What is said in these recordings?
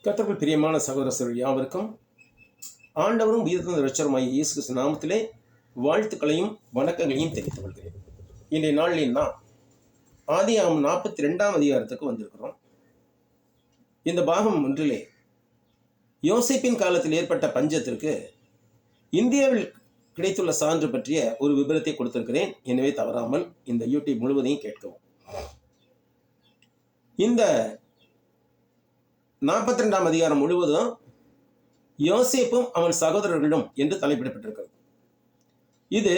கர்த்தருக்குள் பிரியமான சகோதரர்கள் யாவருக்கும் ஆண்டவரும் உயிர்த்தெழுந்த இரட்சகருமாகிய இயேசு கிறிஸ்து நாமத்திலே வாழ்த்துக்களையும் வணக்கங்களையும் தெரிவித்துக் கொள்கிறேன். இன்றைய நாளில் நாம் ஆதியாகமம் 42ஆம் அதிகாரத்துக்கு வந்திருக்கிறோம். இந்த பாகம் ஒன்றிலே யோசேப்பின் காலத்தில் ஏற்பட்ட பஞ்சத்திற்கு இந்தியாவில் கிடைத்துள்ள சான்று பற்றிய ஒரு விபரத்தை கொடுத்திருக்கிறேன். எனவே தவறாமல் இந்த யூடியூப் முழுவதையும் கேட்கவும். இந்த 42ஆம் அதிகாரம் முழுவதும் யோசேப்பும் அவன் சகோதரர்களும் என்று தலைப்பிடப்பட்டிருக்கிறது. இது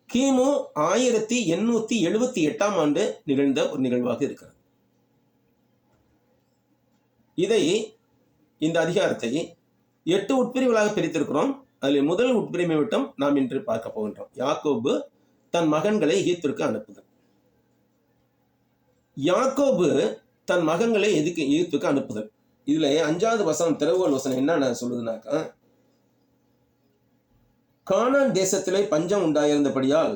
கிமு 1878ஆம் ஆண்டு நிகழ்ந்த ஒரு நிகழ்வாக இருக்கிறது. இந்த அதிகாரத்தை 8 உட்பிரிவுகளாக பிரித்திருக்கிறோம். அதில் முதல் உட்பிரிவை மட்டும் நாம் இன்று பார்க்க போகின்றோம். யாக்கோபு தன் மகன்களை எகிப்திற்கு அனுப்புதல். யாக்கோபு தன் மகன்களை எகிப்துக்கு அனுப்புதல். இதுல 5வது வசனம், திறவுகோல் வசனம் என்ன சொல்லுதுனாக்கா, கானான் தேசத்திலே பஞ்சம் உண்டாயிருந்தபடியால்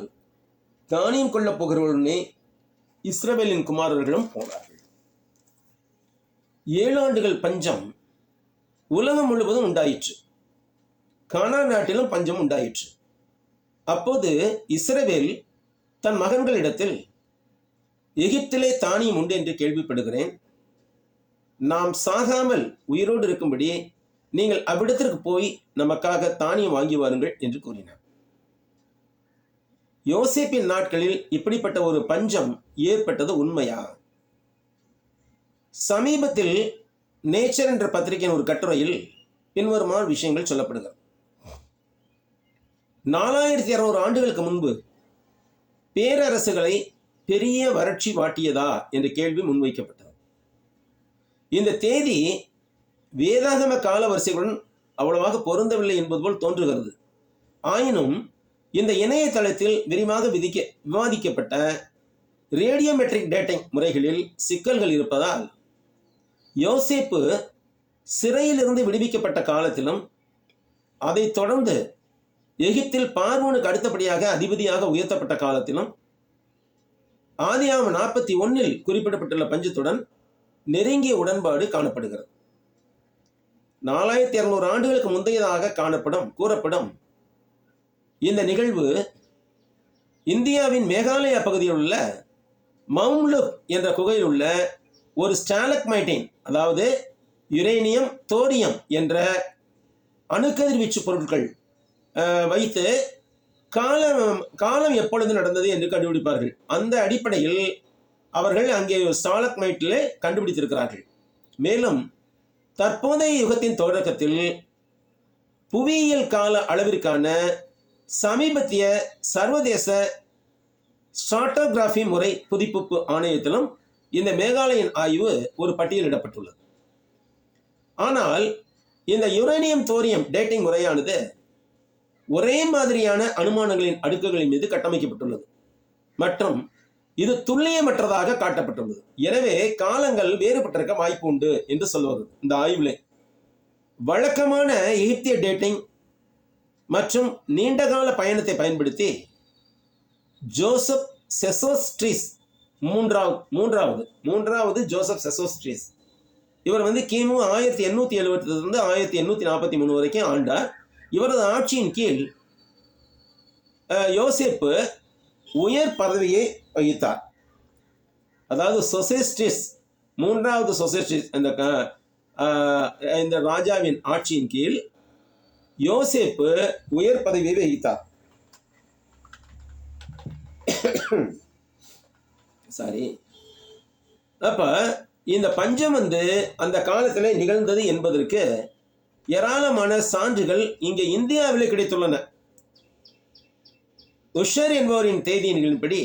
தானியம் கொள்ள போகிறவர்களுடனே இஸ்ரவேலின் குமாரர்களும் போனார்கள். 7 ஆண்டுகள் பஞ்சம் உலகம் முழுவதும் உண்டாயிற்று. கானான் நாட்டிலும் பஞ்சம் உண்டாயிற்று. அப்போது இஸ்ரவேல் தன் மகன்களிடத்தில், எகிப்திலே தானியம் உண்டு என்று கேள்விப்படுகிறேன், நாம் சாகாமல் உயிரோடு இருக்கும்படி நீங்கள் அவ்விடத்திற்கு போய் நமக்காக தானியம் வாங்கி வாருங்கள் என்று கூறினார். யோசேப்பின் நாட்களில் இப்படிப்பட்ட ஒரு பஞ்சம் ஏற்பட்டது உண்மையா? சமீபத்தில் நேச்சர் என்ற பத்திரிகையின் ஒரு கட்டுரையில் பின்வருமான விஷயங்கள் சொல்லப்படுகிறது. 4200 ஆண்டுகளுக்கு முன்பு பேரரசுகளை பெரிய வறட்சி வாட்டியதா என்ற கேள்வி முன்வைக்கப்பட்டது. இந்த தேதி வேதாகம கால வரிசைகளுடன் அவ்வளவாக பொருந்தவில்லை என்பது போல் தோன்றுகிறது. ஆயினும் இந்த இணையதளத்தில் விரிவாக விவாதிக்கப்பட்ட ரேடியோமெட்ரிக் டேட்டிங் முறைகளில் சிக்கல்கள் இருப்பதால் யோசேப்பு சிறையிலிருந்து விடுவிக்கப்பட்ட காலத்திலும் அதைத் தொடர்ந்து எகிப்தில் பார்வோனுக்கு அடுத்தபடியாக அதிபதியாக உயர்த்தப்பட்ட காலத்திலும் ஆதியாகமம் 41இல் குறிப்பிடப்பட்டுள்ள பஞ்சத்துடன் நெருங்கிய உடன்பாடு காணப்படுகிறது. 4200 ஆண்டுகளுக்கு முந்தையதாக கூறப்படும் இந்த நிகழ்வு இந்தியாவின் மேகாலயா பகுதியில் உள்ள மவும்லுக் என்ற குகையில் உள்ள ஒரு ஸ்டாலக்மைட்டின், அதாவது யுரேனியம், தோரியம் என்ற அணுக்கதிர்வீச்சு பொருட்கள் வைத்து காலம் எப்பொழுது நடந்தது என்று கண்டுபிடிப்பார்கள். அந்த அடிப்படையில் அவர்கள் அங்கே ஒரு ஸ்டாலக்மைட்டிலே கண்டுபிடித்திருக்கிறார்கள். மேலும் தற்போதைய யுகத்தின் தொடக்கத்தில் புவியியல் கால அளவிற்கான சமீபத்திய சர்வதேச ஸ்ட்ராட்டோகிராஃபி முறை புதுப்பிப்பு ஆணையத்திலும் இந்த மேகாலயன் ஆய்வு ஒரு பட்டியலிடப்பட்டுள்ளது. ஆனால் இந்த யுரேனியம் தோரியம் டேட்டிங் முறையானது ஒரே மாதிரியான அனுமானங்களின் அடுக்குகளின் மீது கட்டமைக்கப்பட்டுள்ளது மற்றும் இது துல்லியமற்றதாக காட்டப்பட்டுள்ளது. எனவே காலங்கள் வேறுபட்டிருக்க வாய்ப்பு உண்டு என்று சொல்வது இந்த ஆய்வில். வழக்கமான எகிப்திய டேட்டிங் மற்றும் நீண்டகால பயணத்தை பயன்படுத்தி ஜோசப் செசோஸ்ட்ரீஸ் மூன்றாவது ஜோசப் செசோஸ்ட்ரீஸ், இவர் கிமு 1870 1843 வரைக்கும் ஆண்டார். இவரது ஆட்சியின் கீழ் யோசேப்பு உயர் பதவியை வகித்தார். அதாவது சொசைஸ்டிஸ், 3வது சொசைஸ்டிஸ் இந்த ராஜாவின் ஆட்சியின் கீழ் யோசேப்பு உயர் பதவியை வகித்தார். அப்ப இந்த பஞ்சம் அந்த காலத்தில் நிகழ்ந்தது என்பதற்கு ஏராளமான சான்றுகள் இங்கே இந்தியாவில் கிடைத்துள்ளன. உஷர் என்பவரின் தேதியின்படி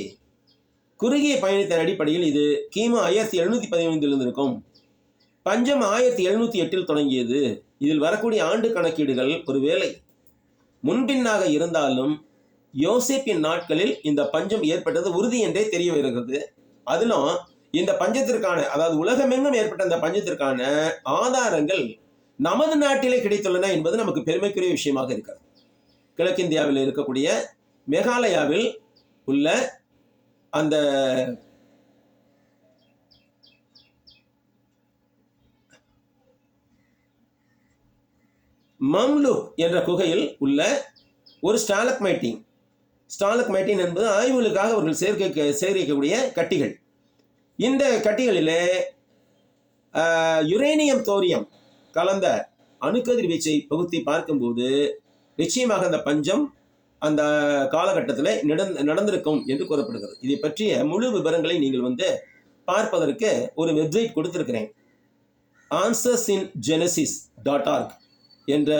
குறுகிய பயணத்தின் அடிப்படையில் இது கிமு 1715 இருக்கும். பஞ்சம் 1708 தொடங்கியது. இதில் வரக்கூடிய ஆண்டு கணக்கீடுகள் ஒருவேளை முன்பின்னாக இருந்தாலும் யோசேப்பின் நாட்களில் இந்த பஞ்சம் ஏற்பட்டது உறுதி என்றே தெரிய வருகிறது. அதிலும் இந்த பஞ்சத்திற்கான, அதாவது உலகமெங்கும் ஏற்பட்ட இந்த பஞ்சத்திற்கான ஆதாரங்கள் நமது நாட்டிலே கிடைத்துள்ளன என்பது நமக்கு பெருமைக்குரிய விஷயமாக இருக்கிறது. கிழக்கிந்தியாவில் இருக்கக்கூடிய மேகாலயாவில் உள்ள அந்த மம்லுக் என்ற குகையில் உள்ள ஒரு ஸ்டாலக்மைட்டின் என்பது ஆய்வுகளுக்காக அவர்கள் சேகரிக்கக்கூடிய கட்டிகள். இந்த கட்டிகளிலே யுரேனியம் தோரியம் கலந்த அணுக்கதிர்வீச்சை பகுத்தி பார்க்கும்போது நிச்சயமாக அந்த பஞ்சம் அந்த காலகட்டத்தில் நடந்திருக்கும் என்று கூறப்படுகிறது. இதை பற்றிய முழு விவரங்களை நீங்கள் பார்ப்பதற்கு ஒரு வெப்சைட் கொடுத்திருக்கிறேன். AnswersInGenesis.org என்ற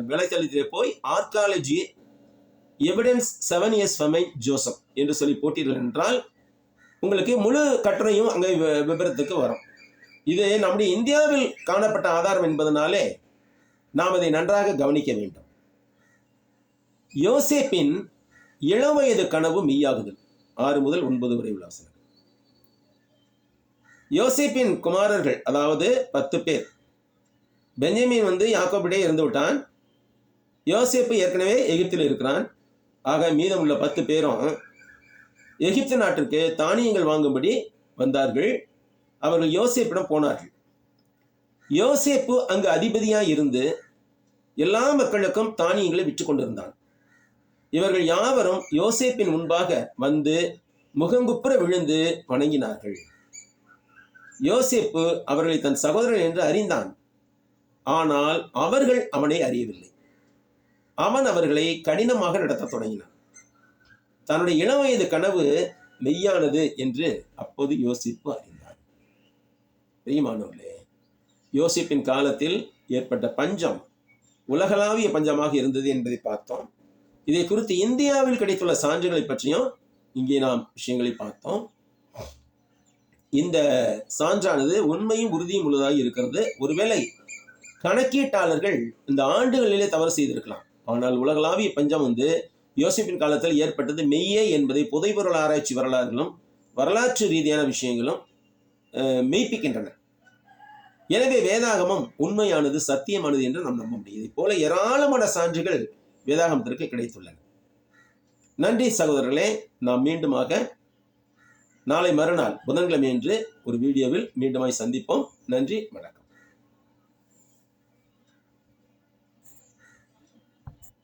வலைத்தளத்திலே போய் archaeology evidence 7 years famine Joseph என்று சொல்லி போட்டீர்கள் என்றால் உங்களுக்கு முழு கட்டுரையும் அங்கே விவரத்துக்கு வரும். இது நம்முடைய இந்தியாவில் காணப்பட்ட ஆதாரம் என்பதனாலே நாம் அதை நன்றாக கவனிக்க வேண்டும். யோசேப்பின் இளவயது கனவு மெய்யாகுதல் 6 முதல் 9 வரை உள்ள வசனங்கள். யோசேப்பின் குமாரர்கள் அதாவது 10 பேர். பென்யமீன் யாக்கோபிடே இருந்து விட்டான். யோசேப்பு ஏற்கனவே எகிப்தில் இருக்கிறான். ஆக மீதம் உள்ள 10 பேரும் எகிப்து நாட்டிற்கு தானியங்கள் வாங்கும்படி வந்தார்கள். அவர்கள் யோசேப்பிடம் போனார்கள். யோசேப்பு அங்கு அதிபதியாக இருந்து எல்லா மக்களுக்கும் தானியங்களை விற்று கொண்டிருந்தான். இவர்கள் யாவரும் யோசேப்பின் முன்பாக வந்து முகங்குப்புற விழுந்து வணங்கினார்கள். யோசேப்பு அவர்களை தன் சகோதரன் என்று அறிந்தான். ஆனால் அவர்கள் அவனை அறியவில்லை. அவன் அவர்களை கடினமாக நடத்த தொடங்கினான். தன்னுடைய இளவயது கனவு மெய்யானது என்று அப்போது யோசிப்பு அறிந்தார். பிரியமானவர்களே, யோசிப்பின் காலத்தில் ஏற்பட்ட பஞ்சம் உலகளாவிய பஞ்சமாக இருந்தது என்பதை பார்த்தோம். இதை குறித்து இந்தியாவில் கிடைத்துள்ள சான்றுகளை பற்றியும் இங்கே நாம் விஷயங்களை பார்த்தோம். இந்த சான்றானது உண்மையும் உறுதியும் உள்ளதாக இருக்கிறது. ஒருவேளை கணக்கீட்டாளர்கள் இந்த ஆண்டுகளிலே தவறு செய்திருக்கலாம். ஆனால் உலகளாவிய பஞ்சம் யோசிப்பின் காலத்தில் ஏற்பட்டது மெய்யே என்பதை புதைபொருள் ஆராய்ச்சி வரலாறுகளும் வரலாற்று ரீதியான விஷயங்களும் மெய்ப்பிக்கின்றன. எனவே வேதாகமம் உண்மையானது, சத்தியமானது என்று நாம் நம்ப முடியும். இதை போல ஏராளமான சான்றுகள் வேதாகமத்திற்கு கிடைத்துள்ளன. நன்றி சகோதரர்களே. நாம் மீண்டுமாக நாளை மறுநாள் புதன்கிழமை என்று ஒரு வீடியோவில் மீண்டுமாய் சந்திப்போம். நன்றி, வணக்கம்.